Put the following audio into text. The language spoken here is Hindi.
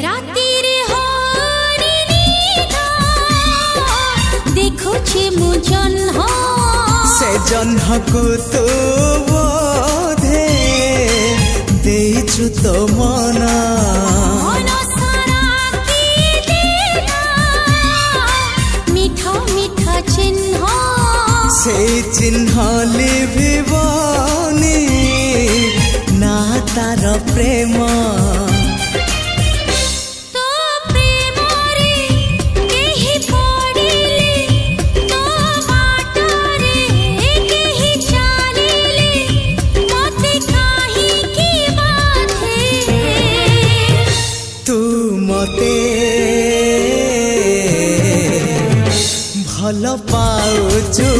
रातिरे हरिणी देखुछि मु जन्ह से जन्ह को तो बोधे देइछु तो मना मीठा मीठा चिन्ह से चिन्ह लिभिबनी ना तार प्रेम तो प्रेम रे केहि पड़िले तो बाटरे केहि चालिले मते काहे की बाधे तू मते भल पाउछु